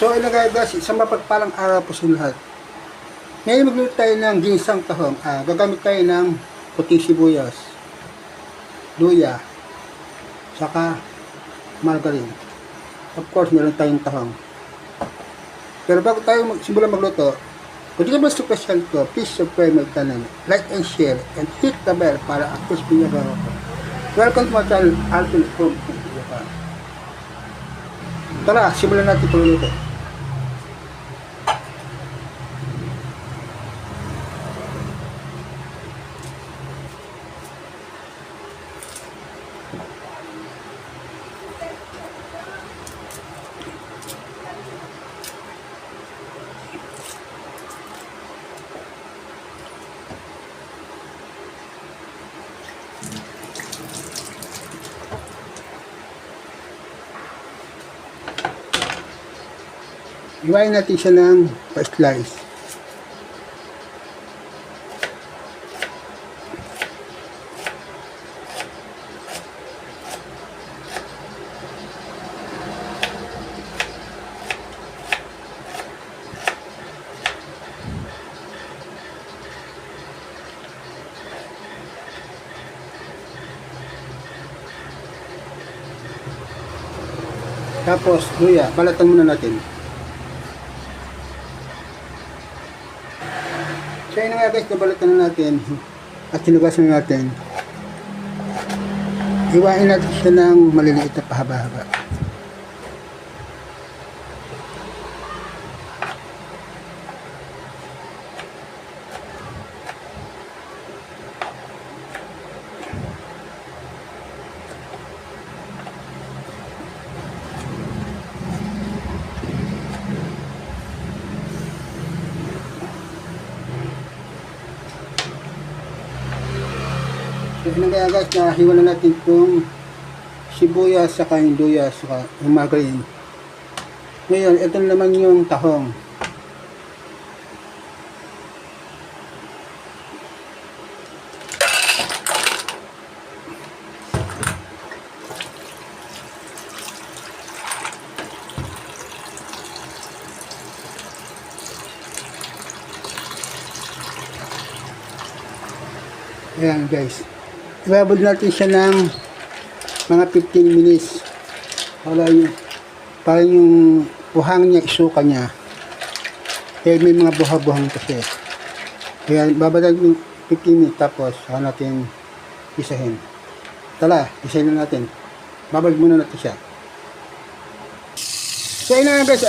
So ayun na guys, isang mapagpalang araw po sa lahat. Ngayon magluto tayo ng ginsang tahong. Gagamit tayo ng puting sibuyas, luya, saka margarine. Of course, meron tayong tahong. Pero bago tayo simulan magluto, kung di ka ba super channel ko, please subscribe my channel, like and share, and hit the bell para updates video ko. Welcome to my channel, Alvin from Japan. Tara, simulan natin pagluluto. Iwain natin siya ng pa-slice. Tapos, luya, balatan muna natin. So yun nga guys, nabalatan na natin at sinugasan na natin. Iwain natin siya ng maliliit na pahaba-haba. So yun nga guys, nahiwa na natin itong sibuyas, saka yung luya, saka yung margarine. Ngayon, ito naman yung tahong. Ayan guys. Ibabad natin siya ng mga 15 minutes para yung buhang niya, isuka niya. Kaya may mga buha-buhang kasi. Kaya babad natin 15 minutes tapos saka natin isahin. Tala, isahin na natin. Babad muna natin siya. So yun na guys,